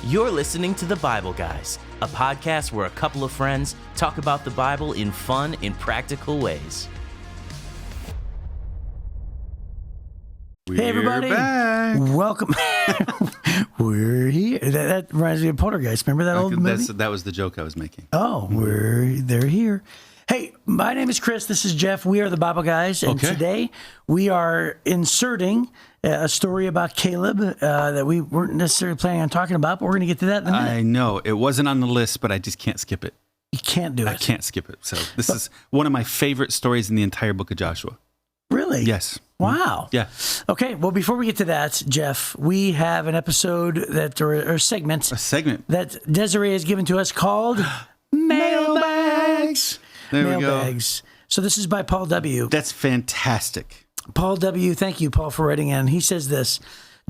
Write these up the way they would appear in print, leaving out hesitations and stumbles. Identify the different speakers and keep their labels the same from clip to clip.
Speaker 1: You're listening to The Bible Guys, a podcast where a couple of friends talk about the Bible in fun and practical ways.
Speaker 2: Hey everybody, welcome. We're here. That reminds me of Poltergeist. Remember that old movie?
Speaker 3: That was the joke I was making.
Speaker 2: Oh, they're here. Hey, my name is Chris. This is Jeff. We are the Bible Guys, and today we are inserting a story about Caleb that we weren't necessarily planning on talking about, but we're going to get to that in a minute.
Speaker 3: I know. It wasn't on the list, but I just can't skip it.
Speaker 2: You can't do it.
Speaker 3: I can't skip it. So this is one of my favorite stories in the entire book of Joshua.
Speaker 2: Really?
Speaker 3: Yes.
Speaker 2: Wow.
Speaker 3: Yeah.
Speaker 2: Okay. Well, before we get to that, Jeff, we have an episode or a segment that Desiree has given to us called Mailbags.
Speaker 3: There we go.
Speaker 2: So this is by Paul W.
Speaker 3: That's fantastic.
Speaker 2: Paul W. Thank you, Paul, for writing in. He says this: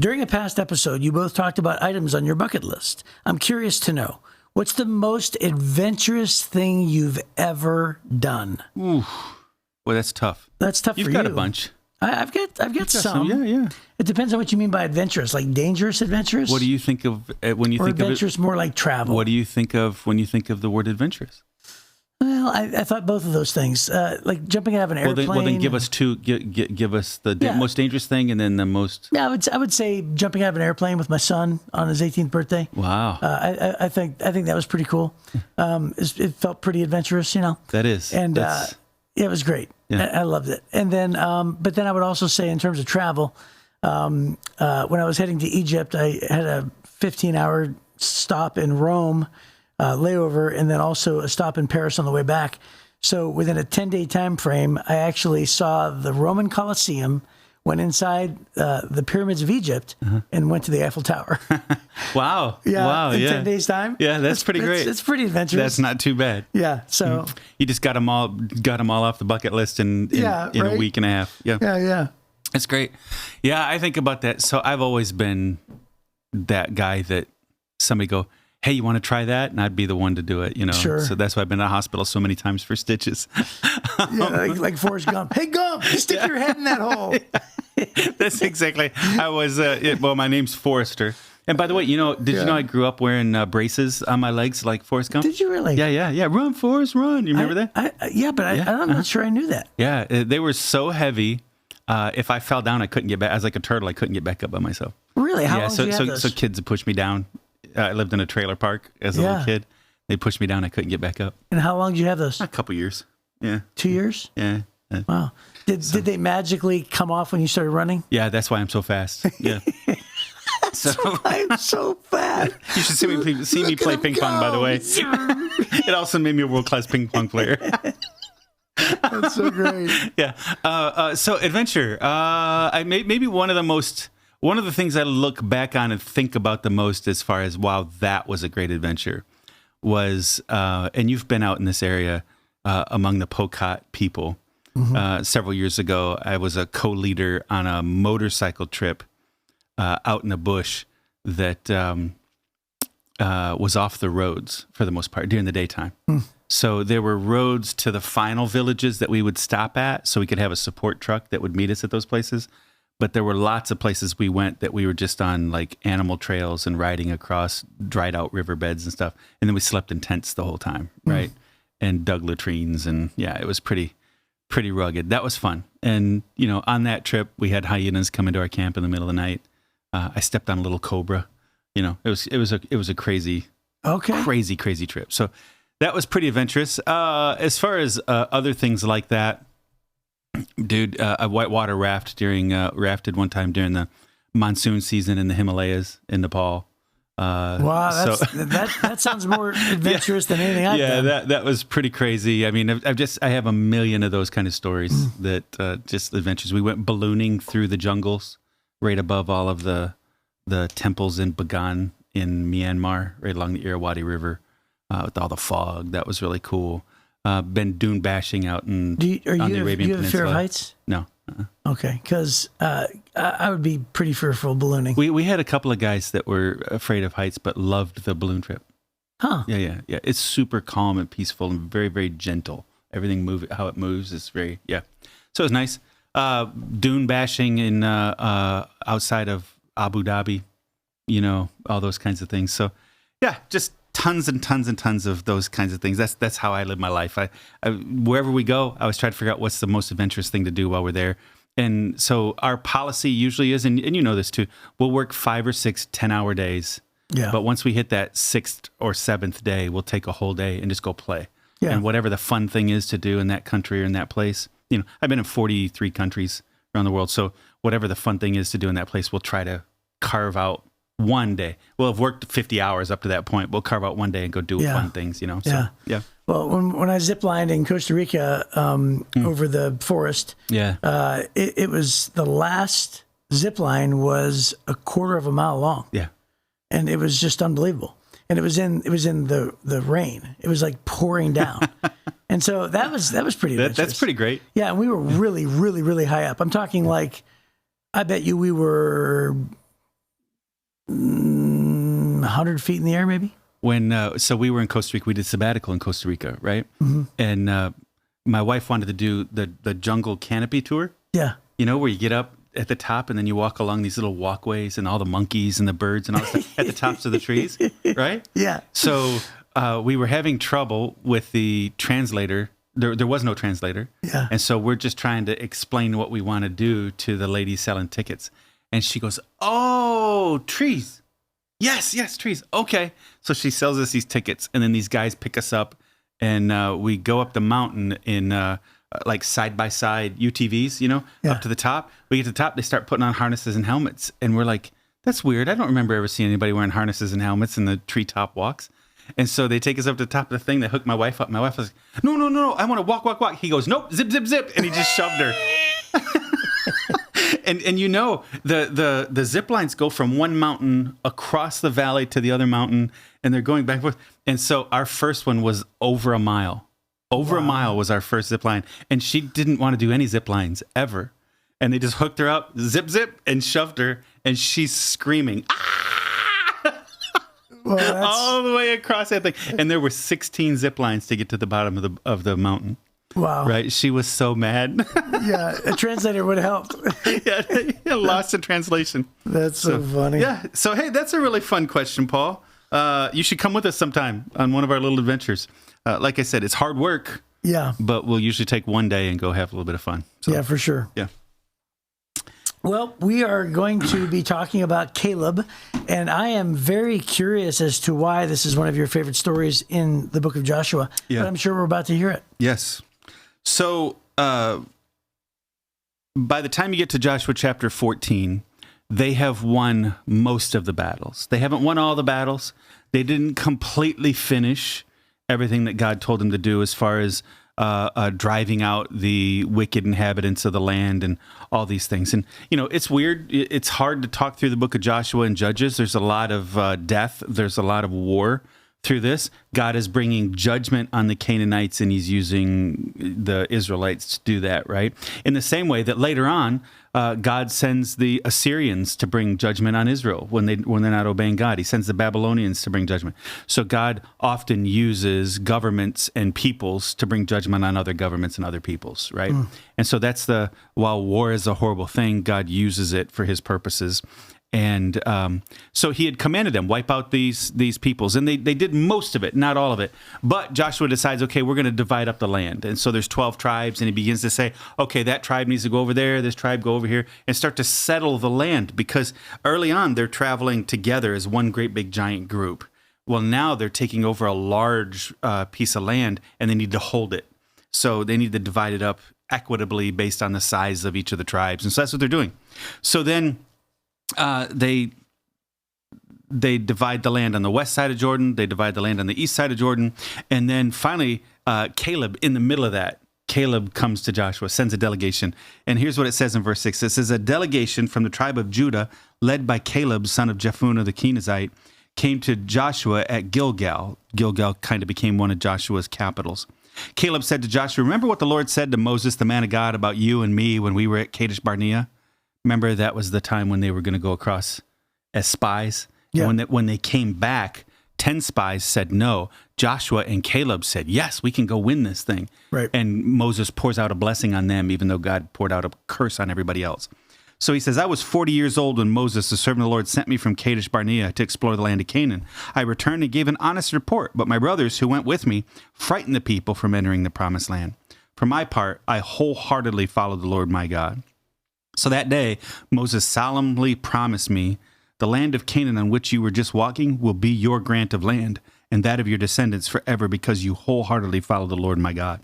Speaker 2: during a past episode, you both talked about items on your bucket list. I'm curious to know, what's the most adventurous thing you've ever done?
Speaker 3: Ooh. Well, that's tough.
Speaker 2: That's tough for you.
Speaker 3: You've got a bunch.
Speaker 2: I've got some.
Speaker 3: Yeah.
Speaker 2: It depends on what you mean by adventurous, like dangerous adventurous.
Speaker 3: What do you think of when you think of
Speaker 2: adventurous? More like travel.
Speaker 3: What do you think of when you think of the word adventurous?
Speaker 2: Well, I thought both of those things, like jumping out of an airplane.
Speaker 3: Well, then give us two. Give us the most dangerous thing, and then the most.
Speaker 2: Yeah, I would say jumping out of an airplane with my son on his 18th birthday.
Speaker 3: Wow.
Speaker 2: I think that was pretty cool. It felt pretty adventurous, you know.
Speaker 3: That is.
Speaker 2: And it was great. Yeah. I loved it. And then, but then I would also say, in terms of travel, when I was heading to Egypt, I had a 15-hour stop in Rome. Layover, and then also a stop in Paris on the way back. So within a 10-day time frame, I actually saw the Roman Colosseum, went inside the pyramids of Egypt, and went to the Eiffel Tower.
Speaker 3: Wow.
Speaker 2: Yeah.
Speaker 3: Wow.
Speaker 2: In 10 days time.
Speaker 3: Yeah, that's pretty great.
Speaker 2: It's pretty adventurous.
Speaker 3: That's not too bad.
Speaker 2: Yeah. So
Speaker 3: you just got them all off the bucket list in a week and a half. Yeah.
Speaker 2: Yeah.
Speaker 3: That's great. Yeah, I think about that. So I've always been that guy that somebody go, hey, you want to try that? And I'd be the one to do it, you know.
Speaker 2: Sure.
Speaker 3: So that's why I've been in the hospital so many times for stitches.
Speaker 2: like Forrest Gump. Hey, Gump, stick your head in that hole.
Speaker 3: That's exactly. I was, well, my name's Forrester. And by the way, did you know I grew up wearing braces on my legs like Forrest Gump?
Speaker 2: Did you really?
Speaker 3: Yeah. Run, Forrest, run. You remember that?
Speaker 2: I'm not sure I knew that.
Speaker 3: Yeah, they were so heavy. If I fell down, I couldn't get back. I was like a turtle. I couldn't get back up by myself.
Speaker 2: Really? How long did you have those?
Speaker 3: So kids would push me down. I lived in a trailer park as a little kid. They pushed me down. I couldn't get back up.
Speaker 2: And how long did you have those?
Speaker 3: A couple years. Yeah.
Speaker 2: 2 years?
Speaker 3: Yeah.
Speaker 2: Wow. Did they magically come off when you started running?
Speaker 3: Yeah, that's why I'm so fast. Yeah.
Speaker 2: I'm so fast.
Speaker 3: You should see me play ping pong, by the way. It also made me a world-class ping pong player.
Speaker 2: That's so great.
Speaker 3: Yeah. So adventure. Maybe one of the things I look back on and think about the most as far as, wow, that was a great adventure, was, and you've been out in this area among the Pokot people. Several years ago, I was a co-leader on a motorcycle trip out in the bush that was off the roads for the most part during the daytime. So there were roads to the final villages that we would stop at so we could have a support truck that would meet us at those places. But there were lots of places we went that we were just on like animal trails and riding across dried out riverbeds and stuff. And then we slept in tents the whole time, right? And dug latrines. And it was pretty rugged. That was fun. And, on that trip, we had hyenas come into our camp in the middle of the night. I stepped on a little cobra. It was a crazy trip. So that was pretty adventurous. As far as other things like that, dude, I whitewater rafted one time during the monsoon season in the Himalayas in Nepal.
Speaker 2: Wow, that sounds more adventurous than anything I've done.
Speaker 3: Yeah, that was pretty crazy. I mean, I have a million of those kind of stories that just adventures. We went ballooning through the jungles right above all of the temples in Bagan in Myanmar, right along the Irrawaddy River with all the fog. That was really cool. Been dune bashing out on the Arabian Peninsula. Do you have a fear of heights? No.
Speaker 2: Okay, because I would be pretty fearful of ballooning.
Speaker 3: We had a couple of guys that were afraid of heights but loved the balloon trip.
Speaker 2: Huh.
Speaker 3: Yeah. It's super calm and peaceful and very, very gentle. Everything how it moves is very, So it was nice. Dune bashing in outside of Abu Dhabi. all those kinds of things. So yeah, just tons and tons and tons of those kinds of things. That's how I live my life. I wherever we go, I always try to figure out what's the most adventurous thing to do while we're there. And so our policy usually is, and you know this too, we'll work 5 or 6 10-hour days. Yeah. But once we hit that 6th or 7th day, we'll take a whole day and just go play. Yeah. And whatever the fun thing is to do in that country or in that place, I've been in 43 countries around the world. So whatever the fun thing is to do in that place, we'll try to carve out one day. We'll have worked 50 hours up to that point. We'll carve out one day and go do fun things, So, yeah.
Speaker 2: Well, when I ziplined in Costa Rica over the forest, it was the last zip line was a quarter of a mile long.
Speaker 3: Yeah.
Speaker 2: And it was just unbelievable. And it was in the rain. It was like pouring down. And so that was pretty adventurous.
Speaker 3: That's pretty great.
Speaker 2: Yeah, and we were really, really, really high up. I'm talking like, I bet you we were 100 feet in the air maybe.
Speaker 3: So we were in Costa Rica. We did sabbatical in Costa Rica, right? Mm-hmm. And my wife wanted to do the jungle canopy tour.
Speaker 2: Yeah.
Speaker 3: Where you get up at the top and then you walk along these little walkways and all the monkeys and the birds and all that stuff at the tops of the trees, right?
Speaker 2: Yeah.
Speaker 3: So we were having trouble with the translator. There was no translator.
Speaker 2: Yeah.
Speaker 3: And so we're just trying to explain what we want to do to the lady selling tickets. And she goes, "Oh, trees. Yes, trees. Okay." So she sells us these tickets, and then these guys pick us up, and we go up the mountain in like side-by-side UTVs, up to the top. We get to the top, they start putting on harnesses and helmets, and we're like, that's weird. I don't remember ever seeing anybody wearing harnesses and helmets in the treetop walks. And so they take us up to the top of the thing, they hook my wife up. My wife was like, no, I want to walk. He goes, nope, zip, and he just shoved her. And the zip lines go from one mountain across the valley to the other mountain, and they're going back and forth. And so our first one was over a mile. A mile was our first zip line, and she didn't want to do any zip lines ever. And they just hooked her up, zip, and shoved her, and she's screaming, "Ah!" Well, all the way across that thing. And there were 16 zip lines to get to the bottom of the mountain.
Speaker 2: Wow.
Speaker 3: Right? She was so mad.
Speaker 2: Yeah, a translator would have helped.
Speaker 3: Yeah, lost in translation.
Speaker 2: That's so funny.
Speaker 3: Yeah. So, hey, that's a really fun question, Paul. You should come with us sometime on one of our little adventures. Like I said, it's hard work.
Speaker 2: Yeah.
Speaker 3: But we'll usually take one day and go have a little bit of fun. So,
Speaker 2: yeah, for sure.
Speaker 3: Yeah.
Speaker 2: Well, we are going to be talking about Caleb, and I am very curious as to why this is one of your favorite stories in the book of Joshua. Yeah. But I'm sure we're about to hear it.
Speaker 3: Yes. So, by the time you get to Joshua chapter 14, they have won most of the battles. They haven't won all the battles. They didn't completely finish everything that God told them to do as far as driving out the wicked inhabitants of the land and all these things. And, it's weird. It's hard to talk through the book of Joshua and Judges. There's a lot of death. There's a lot of war through this. God is bringing judgment on the Canaanites, and he's using the Israelites to do that, right? In the same way that later on, God sends the Assyrians to bring judgment on Israel when they're not obeying God. He sends the Babylonians to bring judgment. So God often uses governments and peoples to bring judgment on other governments and other peoples, right? And so that's while war is a horrible thing, God uses it for his purposes. And so he had commanded them, wipe out these peoples. And they did most of it, not all of it. But Joshua decides, okay, we're going to divide up the land. And so there's 12 tribes, and he begins to say, okay, that tribe needs to go over there, this tribe go over here, and start to settle the land. Because early on, they're traveling together as one great big giant group. Well, now they're taking over a large piece of land, and they need to hold it. So they need to divide it up equitably based on the size of each of the tribes. And so that's what they're doing. So then they divide the land on the west side of Jordan. They divide the land on the east side of Jordan. And then finally, Caleb, in the middle of that, Caleb comes to Joshua, sends a delegation. And here's what it says in verse 6. It says, a delegation from the tribe of Judah, led by Caleb, son of Jephunneh the Kenizzite, came to Joshua at Gilgal. Gilgal kind of became one of Joshua's capitals. Caleb said to Joshua, remember what the Lord said to Moses, the man of God, about you and me when we were at Kadesh Barnea? Remember, that was the time when they were going to go across as spies. Yeah. And when they came back, 10 spies said no. Joshua and Caleb said, yes, we can go win this thing.
Speaker 2: Right.
Speaker 3: And Moses pours out a blessing on them, even though God poured out a curse on everybody else. So he says, I was 40 years old when Moses, the servant of the Lord, sent me from Kadesh Barnea to explore the land of Canaan. I returned and gave an honest report, but my brothers who went with me frightened the people from entering the promised land. For my part, I wholeheartedly followed the Lord my God. So that day, Moses solemnly promised me, the land of Canaan on which you were just walking will be your grant of land, and that of your descendants forever, because you wholeheartedly followed the Lord my God.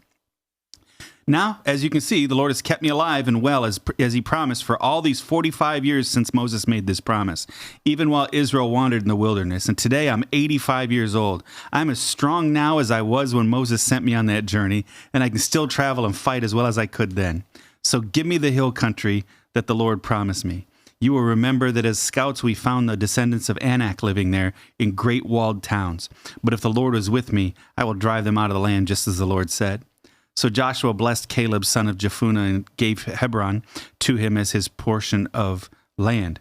Speaker 3: Now, as you can see, the Lord has kept me alive and well as he promised for all these 45 years since Moses made this promise, even while Israel wandered in the wilderness. And today I'm 85 years old. I'm as strong now as I was when Moses sent me on that journey, and I can still travel and fight as well as I could then. So give me the hill country that the Lord promised me. You will remember that as scouts we found the descendants of Anak living there in great walled towns. But if the Lord was with me, I will drive them out of the land just as the Lord said. So Joshua blessed Caleb, son of Jephunneh, and gave Hebron to him as his portion of land.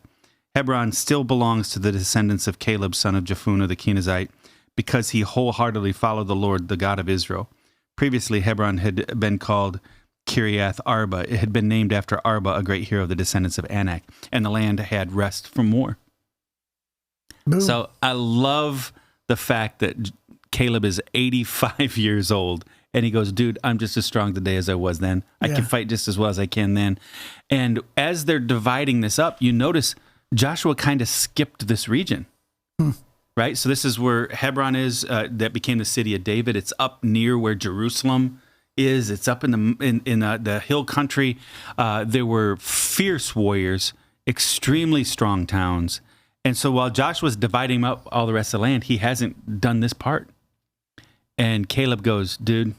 Speaker 3: Hebron still belongs to the descendants of Caleb, son of Jephunneh the Kenizzite, because he wholeheartedly followed the Lord, the God of Israel. Previously, Hebron had been called Kiriath Arba. It had been named after Arba, a great hero of the descendants of Anak, and the land had rest from war. Boom. So I love the fact that Caleb is 85 years old. And he goes, dude, I'm just as strong today as I was then. I can fight just as well as I can then. And as they're dividing this up, you notice Joshua kind of skipped this region, right? So this is where Hebron is, that became the city of David. It's up near where Jerusalem is. It's up in the hill country. There were fierce warriors, extremely strong towns. And so while Joshua's dividing up all the rest of the land, he hasn't done this part. And Caleb goes, dude,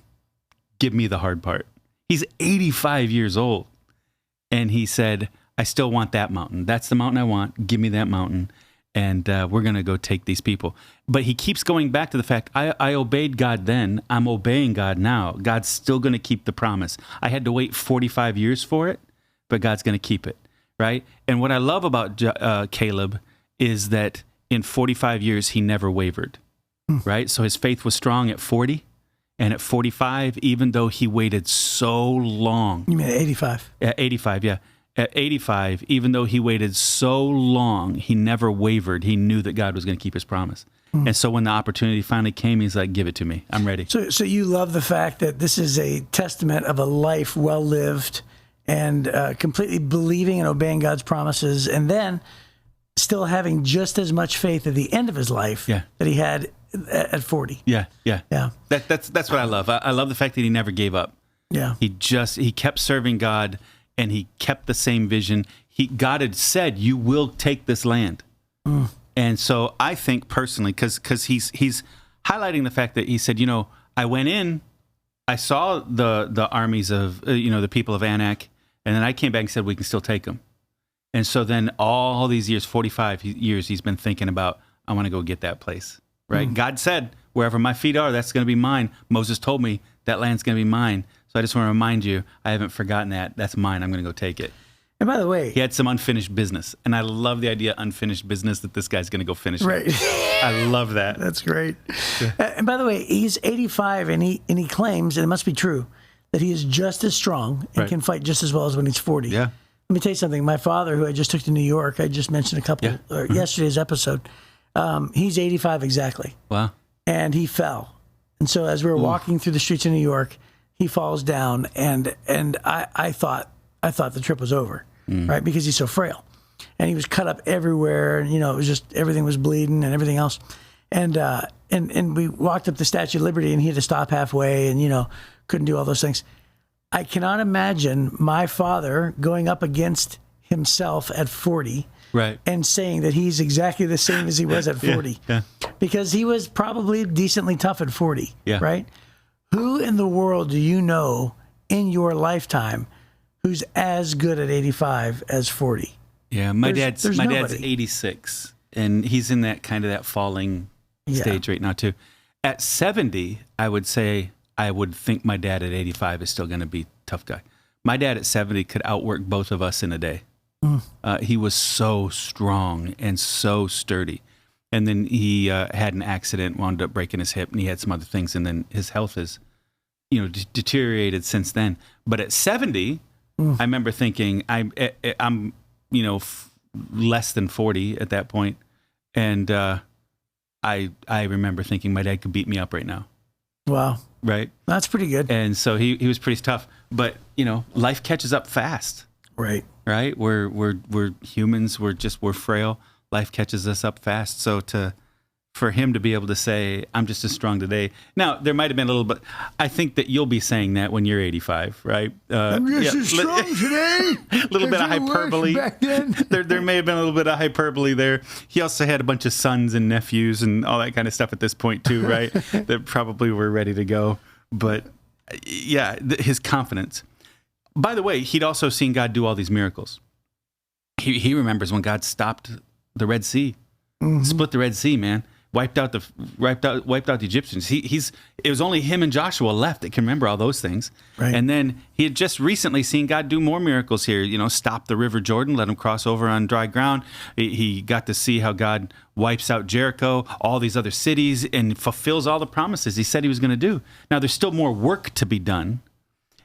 Speaker 3: give me the hard part. He's 85 years old. And he said, I still want that mountain. That's the mountain I want. Give me that mountain. And we're going to go take these people. But he keeps going back to the fact, I obeyed God then. I'm obeying God now. God's still going to keep the promise. I had to wait 45 years for it, but God's going to keep it, right? And what I love about Caleb is that in 45 years, he never wavered. Right? So his faith was strong at 40, and at 45, even though he waited so long.
Speaker 2: You mean at 85?
Speaker 3: At 85, yeah. At 85, even though he waited so long, he never wavered. He knew that God was going to keep his promise. And so when the opportunity finally came, he's like, give it to me. I'm ready.
Speaker 2: So you love the fact that this is a testament of a life well lived and completely believing and obeying God's promises, and then still having just as much faith at the end of his life that he had at 40. Yeah.
Speaker 3: That's what I love. I love the fact that he never gave up.
Speaker 2: Yeah.
Speaker 3: He kept serving God, and he kept the same vision. God had said, you will take this land. And so I think personally, because he's highlighting the fact that he said, I went in, I saw the armies of, the people of Anak, and then I came back and said, we can still take them. And so then all these years, 45 years, he's been thinking about, I want to go get that place. Right? God said, wherever my feet are, that's going to be mine. Moses told me that land's going to be mine. So I just want to remind you, I haven't forgotten that. That's mine. I'm going to go take it.
Speaker 2: And by the way,
Speaker 3: he had some unfinished business. And I love the idea of unfinished business, that this guy's going to go finish it.
Speaker 2: Right.
Speaker 3: I love that.
Speaker 2: That's great. And by the way, he's 85, and he claims, and it must be true, that he is just as strong and can fight just as well as when he's 40.
Speaker 3: Yeah.
Speaker 2: Let me tell you something. My father, who I just took to New York, I just mentioned a couple yesterday's episode. He's 85 exactly.
Speaker 3: Wow.
Speaker 2: And he fell. And so as we were walking through the streets of New York, he falls down, and I thought the trip was over, right? Because he's so frail. And he was cut up everywhere, and it was just everything was bleeding and everything else. And we walked up the Statue of Liberty, and he had to stop halfway, and couldn't do all those things. I cannot imagine my father going up against himself at 40 and saying that he's exactly the same as he was at 40. Because he was probably decently tough at 40, right? Who in the world do you know in your lifetime who's as good at 85 as 40?
Speaker 3: Yeah, my dad's 86, and he's in that kind of that falling stage right now too. At 70, I would think my dad at 85 is still going to be a tough guy. My dad at 70 could outwork both of us in a day. He was so strong and so sturdy. And then he had an accident, wound up breaking his hip, and he had some other things. And then his health has, deteriorated since then. But at 70, I remember thinking, I'm less than 40 at that point. And I remember thinking my dad could beat me up right now.
Speaker 2: Wow.
Speaker 3: Right.
Speaker 2: That's pretty good.
Speaker 3: And so he was pretty tough, but life catches up fast.
Speaker 2: Right.
Speaker 3: Right. We're humans. We're frail. Life catches us up fast. So for him to be able to say, I'm just as strong today. Now, there might have been a little bit, I think that you'll be saying that when you're 85, right?
Speaker 2: I'm just as strong today.
Speaker 3: A little bit of hyperbole.
Speaker 2: Back then.
Speaker 3: there may have been a little bit of hyperbole there. He also had a bunch of sons and nephews and all that kind of stuff at this point too, right? That probably were ready to go. But yeah, his confidence. By the way, he'd also seen God do all these miracles. He remembers when God stopped the Red Sea, split the Red Sea, man. Wiped out the Egyptians. It was only him and Joshua left that can remember all those things.
Speaker 2: Right.
Speaker 3: And then he had just recently seen God do more miracles here. Stop the River Jordan, let him cross over on dry ground. He got to see how God wipes out Jericho, all these other cities, and fulfills all the promises he said he was going to do. Now, there's still more work to be done.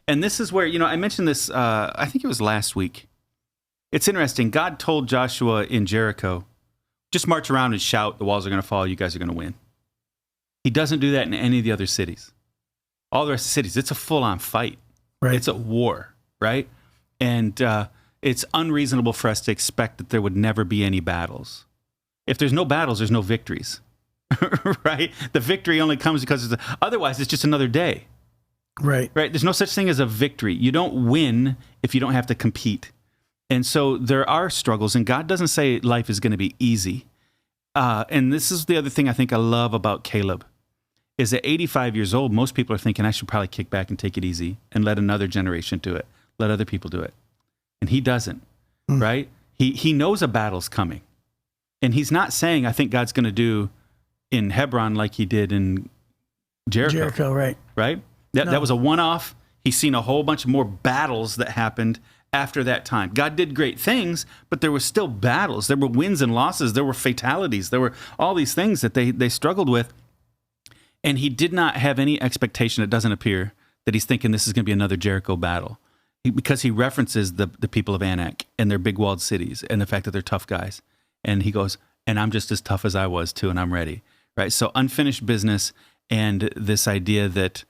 Speaker 3: And this is where, I mentioned this, I think it was last week. It's interesting. God told Joshua in Jericho, just march around and shout, the walls are going to fall, you guys are going to win. He doesn't do that in any of the other cities. All the rest of the cities, it's a full-on fight.
Speaker 2: Right.
Speaker 3: It's a war, right? And it's unreasonable for us to expect that there would never be any battles. If there's no battles, there's no victories, right? The victory only comes because otherwise it's just another day.
Speaker 2: Right.
Speaker 3: Right? There's no such thing as a victory. You don't win if you don't have to compete. And so there are struggles, and God doesn't say life is going to be easy. And this is the other thing I think I love about Caleb, is at 85 years old, most people are thinking I should probably kick back and take it easy and let another generation do it, let other people do it. And he doesn't, right? He knows a battle's coming. And he's not saying, I think God's going to do in Hebron like he did in Jericho.
Speaker 2: Right.
Speaker 3: Right? That was a one-off. He's seen a whole bunch more battles that happened after that time. God did great things, but there were still battles. There were wins and losses. There were fatalities. There were all these things that they struggled with. And he did not have any expectation, it doesn't appear, that he's thinking this is going to be another Jericho battle. Because he references the people of Anak and their big walled cities and the fact that they're tough guys. And he goes, and I'm just as tough as I was too, and I'm ready. Right? So unfinished business and this idea that,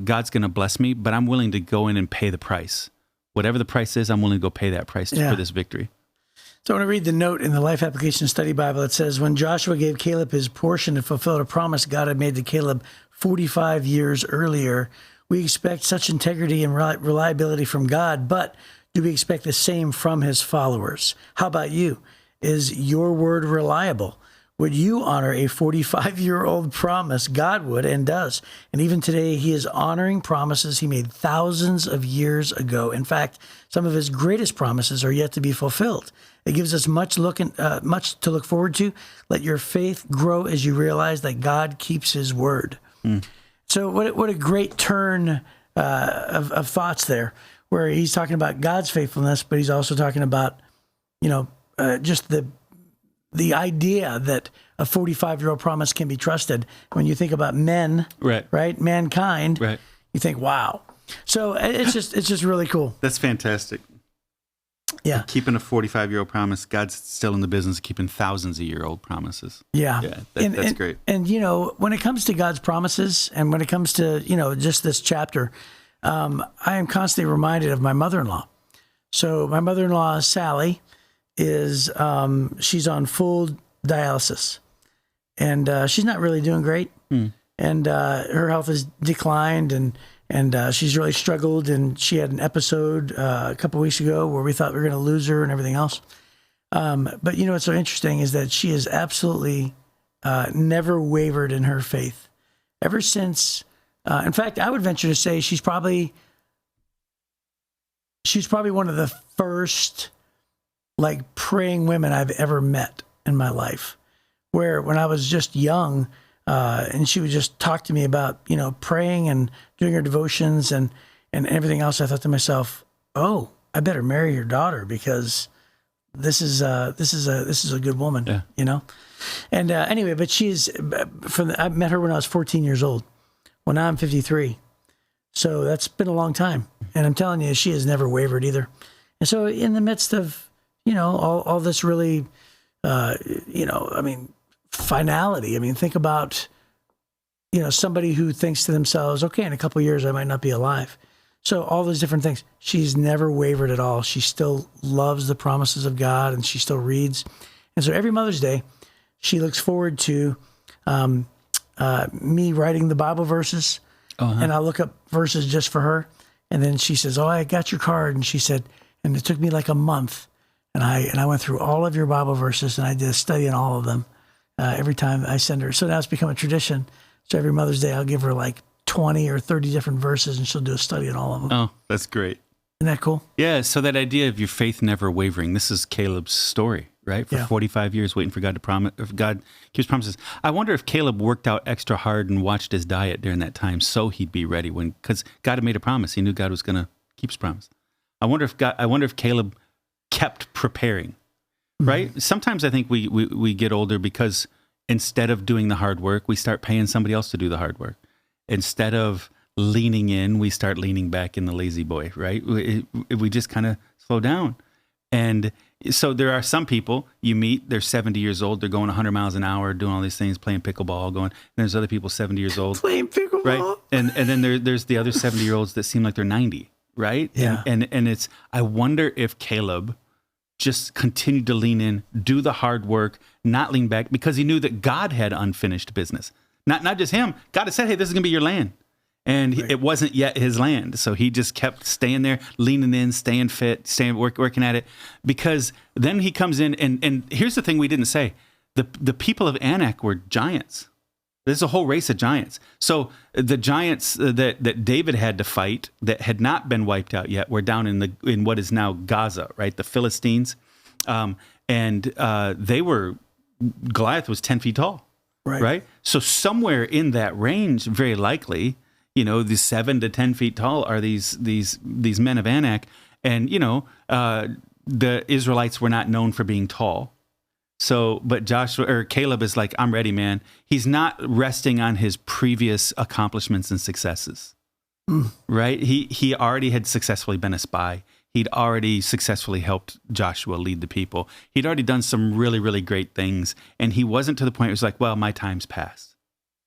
Speaker 3: God's going to bless me, but I'm willing to go in and pay the price. Whatever the price is, I'm willing to go pay that price for this victory.
Speaker 2: So I want to read the note in the Life Application Study Bible. It says, when Joshua gave Caleb his portion and fulfilled a promise God had made to Caleb 45 years earlier, we expect such integrity and reliability from God, but do we expect the same from his followers? How about you? Is your word reliable? Would you honor a 45-year-old promise? God would and does. And even today, he is honoring promises he made thousands of years ago. In fact, some of his greatest promises are yet to be fulfilled. It gives us much to look forward to. Let your faith grow as you realize that God keeps his word. So what a great turn of thoughts there, where he's talking about God's faithfulness, but he's also talking about, just the idea that a 45-year-old promise can be trusted. When you think about men, right? Mankind,
Speaker 3: right?
Speaker 2: You think, wow. So it's just really cool.
Speaker 3: That's fantastic.
Speaker 2: Yeah.
Speaker 3: Keeping a 45-year-old promise, God's still in the business of keeping thousands of year-old promises.
Speaker 2: Yeah.
Speaker 3: That's great.
Speaker 2: And, when it comes to God's promises and when it comes to, just this chapter, I am constantly reminded of my mother-in-law. So my mother-in-law, Sally, is she's on full dialysis, and she's not really doing great. And her health has declined, and she's really struggled. And she had an episode a couple of weeks ago where we thought we were going to lose her and everything else. But what's so interesting is that she has absolutely never wavered in her faith ever since. In fact, I would venture to say she's probably one of the first praying women I've ever met in my life, where when I was just young, and she would just talk to me about, praying and doing her devotions and everything else, I thought to myself, oh, I better marry your daughter, because this is a good woman, And anyway, but I met her when I was 14 years old. Well, now I'm 53. So that's been a long time. And I'm telling you, she has never wavered either. And so in the midst of, all this really, finality. I mean, think about, somebody who thinks to themselves, okay, in a couple of years, I might not be alive. So all those different things, she's never wavered at all. She still loves the promises of God, and she still reads. And so every Mother's Day, she looks forward to me writing the Bible verses, and I'll look up verses just for her. And then she says, "Oh, I got your card." And she said, and it took me like a month, and I went through all of your Bible verses, and I did a study on all of them every time I send her. So now it's become a tradition. So every Mother's Day, I'll give her like 20 or 30 different verses, and she'll do a study on all of them.
Speaker 3: Oh, that's great.
Speaker 2: Isn't that cool?
Speaker 3: Yeah, so that idea of your faith never wavering, this is Caleb's story, right? For 45 years waiting for God to promise, if God keeps promises. I wonder if Caleb worked out extra hard and watched his diet during that time so he'd be ready because God had made a promise. He knew God was going to keep his promise. I wonder if Caleb kept preparing, right? Mm-hmm. Sometimes I think we get older because instead of doing the hard work, we start paying somebody else to do the hard work. Instead of leaning in, we start leaning back in the lazy boy, right? We just kind of slow down. And so there are some people you meet, they're 70 years old, they're going 100 miles an hour, doing all these things, playing pickleball, and there's other people 70 years old.
Speaker 2: Playing pickleball.
Speaker 3: Right? And then there's the other 70-year-olds that seem like they're 90, right?
Speaker 2: Yeah.
Speaker 3: And it's, I wonder if Caleb just continued to lean in, do the hard work, not lean back, because he knew that God had unfinished business. Not just him. God had said, hey, this is going to be your land. And it wasn't yet his land. So he just kept staying there, leaning in, staying fit, working at it. Because then he comes in, and here's the thing we didn't say. The people of Anak were giants. There's a whole race of giants. So the giants that David had to fight that had not been wiped out yet were down in what is now Gaza, right? The Philistines. And Goliath was 10 feet tall. Right. So somewhere in that range, very likely, these 7 to 10 feet tall are these men of Anak. And, the Israelites were not known for being tall. So, but Caleb is like, I'm ready, man. He's not resting on his previous accomplishments and successes, right? He already had successfully been a spy. He'd already successfully helped Joshua lead the people. He'd already done some really, really great things. And he wasn't to the point where it was like, well, my time's passed.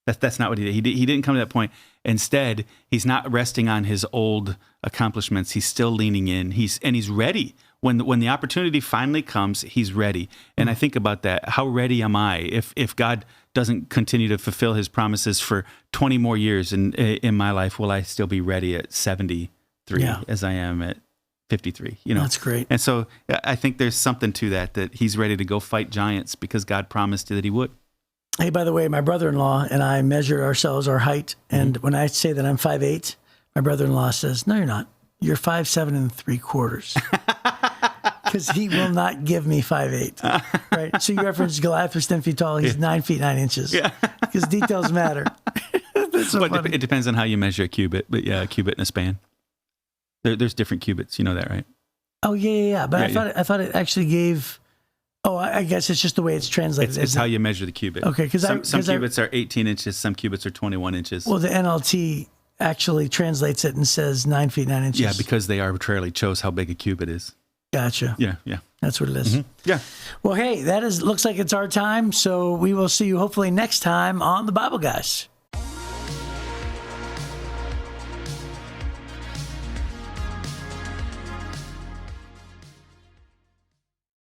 Speaker 3: That's not what he did. He didn't come to that point. Instead, he's not resting on his old accomplishments. He's still leaning in. He's ready. When the opportunity finally comes, he's ready. And I think about that. How ready am I? If God doesn't continue to fulfill his promises for 20 more years in my life, will I still be ready at 73 as I am at 53?
Speaker 2: That's great.
Speaker 3: And so I think there's something to that he's ready to go fight giants because God promised that he would.
Speaker 2: Hey, by the way, my brother-in-law and I measure ourselves, our height. And when I say that I'm 5'8", my brother-in-law says, no, you're not. You're 5'7 3/4. Because he will not give me 5'8", right? So you referenced Goliath was 10 feet tall. He's 9 feet 9 inches. Yeah. Because details matter. So
Speaker 3: it depends on how you measure a cubit, but a cubit and a span. There's different cubits. You know that, right?
Speaker 2: Oh, yeah. But I thought it actually gave... Oh, I guess it's just the way it's translated.
Speaker 3: It's how you measure the cubit.
Speaker 2: Okay, because
Speaker 3: some cubits are 18 inches, some cubits are 21 inches.
Speaker 2: Well, the NLT actually translates it and says 9 feet 9 inches.
Speaker 3: Yeah, because they arbitrarily chose how big a cubit is.
Speaker 2: Gotcha.
Speaker 3: Yeah.
Speaker 2: That's what it is.
Speaker 3: Mm-hmm. Yeah.
Speaker 2: Well, hey, looks like it's our time. So we will see you hopefully next time on the Bible Guys.